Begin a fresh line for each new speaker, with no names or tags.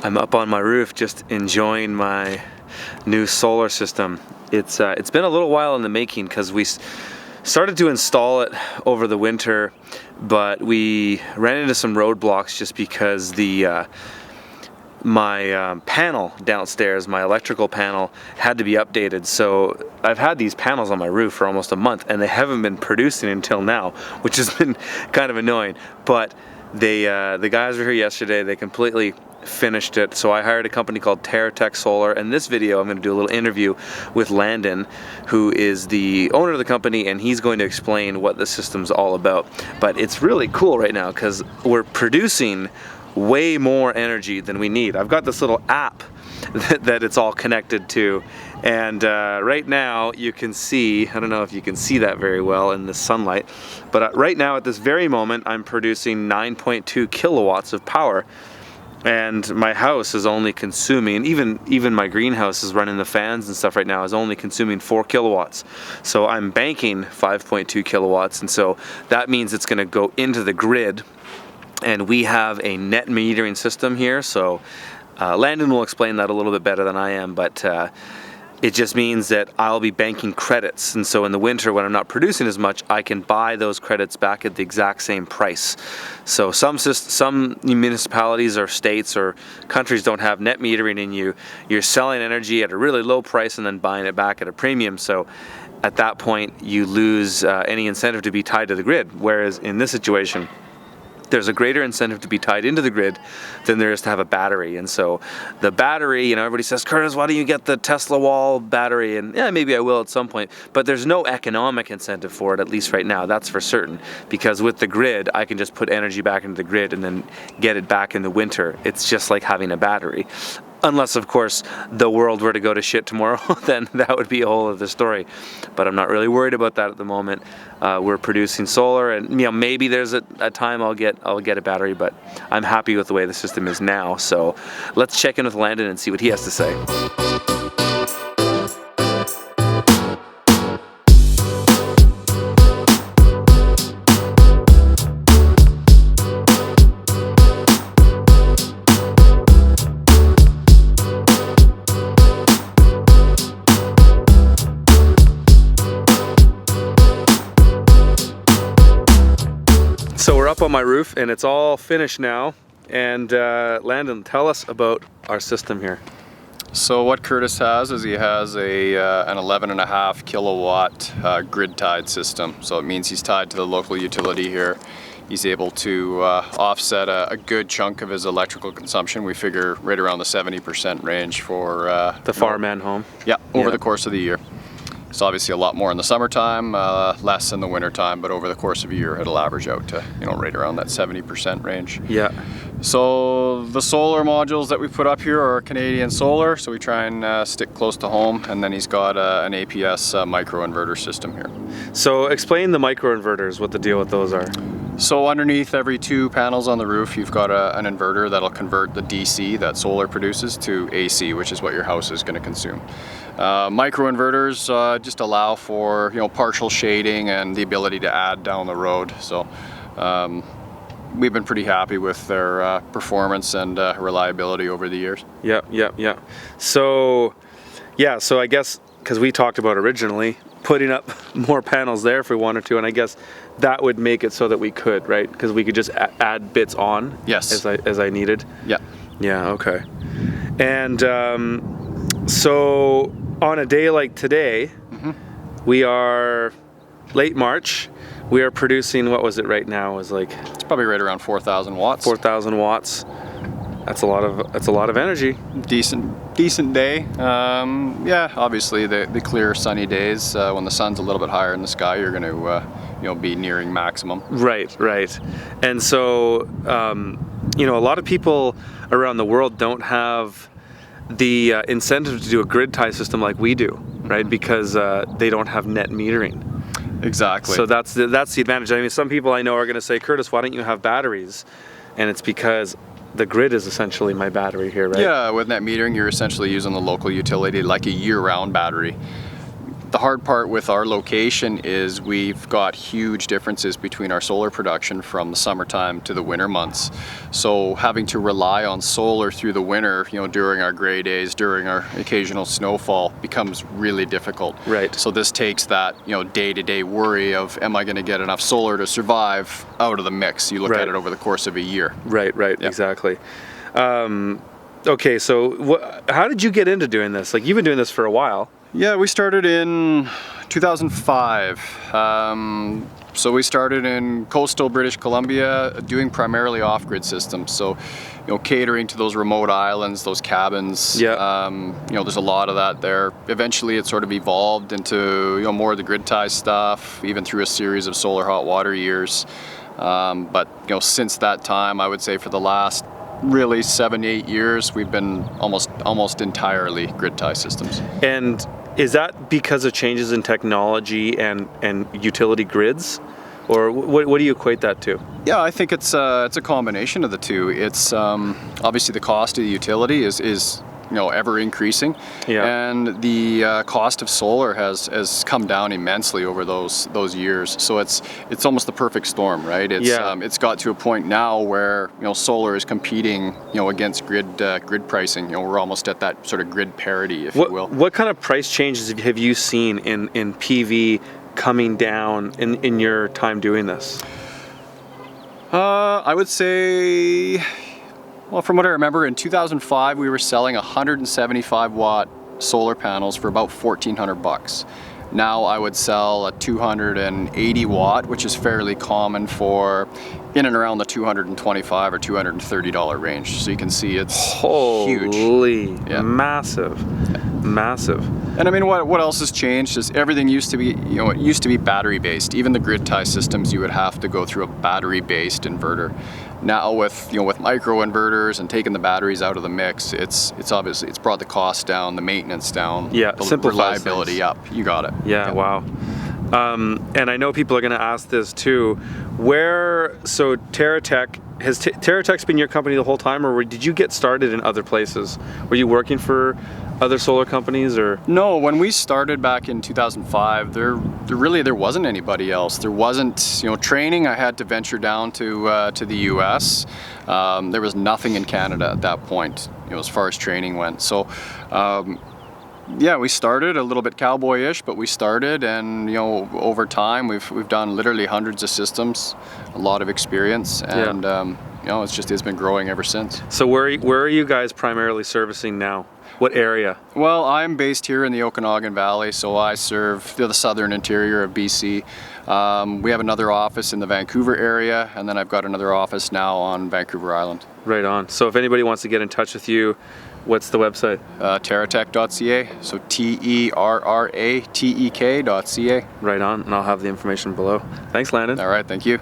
I'm up on my roof just enjoying my new solar system. It's been a little while in the making because we started to install it over the winter, but we ran into some roadblocks just because my panel downstairs, my electrical panel, had to be updated. So I've had these panels on my roof for almost a month and they haven't been producing until now, which has been kind of annoying. But the guys were here yesterday, they completely finished it. So I hired a company called TerraTech Solar, and this video I'm going to do a little interview with Landon, who is the owner of the company, and he's going to explain what the system's all about. But it's really cool right now because we're producing way more energy than we need. I've got this little app that it's all connected to, and right now you can see, I don't know if you can see that very well in the sunlight, but right now at this very moment I'm producing 9.2 kilowatts of power, and my house is only consuming, even my greenhouse is running the fans and stuff right now, is only consuming 4 kilowatts. So I'm banking 5.2 kilowatts, and so that means it's going to go into the grid. And we have a net metering system here, so Landon will explain that a little bit better than I am, but it just means that I'll be banking credits, and so in the winter when I'm not producing as much, I can buy those credits back at the exact same price. So some municipalities or states or countries don't have net metering, and you're selling energy at a really low price and then buying it back at a premium. So at that point you lose any incentive to be tied to the grid, whereas in this situation there's a greater incentive to be tied into the grid than there is to have a battery. And so the battery, everybody says, Curtis, why don't you get the Tesla wall battery? And yeah, maybe I will at some point, but there's no economic incentive for it, at least right now, that's for certain. Because with the grid, I can just put energy back into the grid and then get it back in the winter. It's just like having a battery. Unless, of course, the world were to go to shit tomorrow, then that would be a whole other story. But I'm not really worried about that at the moment. We're producing solar, and maybe there's a time I'll get a battery, but I'm happy with the way the system is now. So let's check in with Landon and see what he has to say. So we're up on my roof and it's all finished now. And Landon, tell us about our system here.
So what Curtis has is he has an 11.5 kilowatt grid tied system. So it means he's tied to the local utility here. He's able to offset a good chunk of his electrical consumption. We figure right around the 70% range for
the farmhand home.
Yeah, over the course of the year. It's obviously a lot more in the summertime, less in the wintertime, but over the course of a year it'll average out to right around that 70% range.
Yeah.
So the solar modules that we put up here are Canadian Solar, so we try and stick close to home, and then he's got an APS microinverter system here.
So explain the microinverters, what the deal with those are.
So underneath every 2 panels on the roof, you've got an inverter that'll convert the DC that solar produces to AC, which is what your house is going to consume. Microinverters just allow for partial shading and the ability to add down the road. So we've been pretty happy with their performance and reliability over the years.
Yeah. So I guess because we talked about originally putting up more panels there if we wanted to, and I guess that would make it so that we could, right? Because we could just add bits on.
Yes.
As I needed. Yeah. Okay. And so on a day like today, we are late March. We are producing, what was it right now? It's
probably right around 4,000 watts.
4,000 watts. That's a lot of energy.
Decent day. Yeah, obviously the clear sunny days when the sun's a little bit higher in the sky, you're going to be nearing maximum.
Right. And so a lot of people around the world don't have the incentive to do a grid tie system like we do, right? Because they don't have net metering.
Exactly.
So that's the advantage. I mean, some people I know are going to say, Curtis, why don't you have batteries? And it's because the grid is essentially my battery here, right?
Yeah, with net metering, you're essentially using the local utility like a year-round battery. the hard part with our location is we've got huge differences between our solar production from the summertime to the winter months. So having to rely on solar through the winter, during our gray days, during our occasional snowfall, becomes really difficult.
Right.
So this takes that, day-to-day worry of, am I going to get enough solar to survive, out of the mix. You look
Right.
at it over the course of a year.
Right,
Yeah.
exactly. Okay, so how did you get into doing this? Like, you've been doing this for a while.
Yeah, we started in 2005. So we started in coastal British Columbia, doing primarily off-grid systems. So, catering to those remote islands, those cabins.
Yeah.
There's a lot of that there. Eventually, it sort of evolved into more of the grid tie stuff, even through a series of solar hot water years. But since that time, I would say for the last really 7-8 years, we've been almost entirely grid tie systems.
And is that because of changes in technology and utility grids? Or what do you equate that to?
Yeah, I think it's a combination of the two. It's obviously the cost of the utility is ever increasing,
Yeah.
and the cost of solar has come down immensely over those years. So it's almost the perfect storm, right? It's got to a point now where solar is competing against grid pricing. We're almost at that sort of grid parity, if you will.
What kind of price changes have you seen in PV coming down in your time doing this?
I would say, well, from what I remember, in 2005 we were selling 175 watt solar panels for about $1,400. Now I would sell a 280 watt, which is fairly common for in and around the $225 or $230 range. So you can see it's huge.
Holy,
Yeah.
massive.
And I mean, what else has changed is everything used to be, it used to be battery based. Even the grid tie systems, you would have to go through a battery based inverter. Now with micro inverters and taking the batteries out of the mix, it's brought the cost down, the maintenance down,
Yeah,
the
simplifies
reliability
things.
up. You got it.
Yeah, wow. And I know people are going to ask this too. So TerraTech, has TerraTech's been your company the whole time, or did you get started in other places? Were you working for other solar companies, or?
No, when we started back in 2005, there wasn't anybody else. There wasn't, training. I had to venture down to the U.S. There was nothing in Canada at that point, as far as training went. So, yeah, we started a little bit cowboyish, but we started, and over time we've done literally hundreds of systems, a lot of experience, and it's been growing ever since.
So where are you guys primarily servicing now? What area?
Well, I'm based here in the Okanagan Valley, so I serve the southern interior of BC. We have another office in the Vancouver area, and then I've got another office now on Vancouver Island.
Right on. So if anybody wants to get in touch with you, what's the website?
TerraTech.ca, so TerraTek.ca.
Right on, and I'll have the information below. Thanks, Landon.
All right, thank you.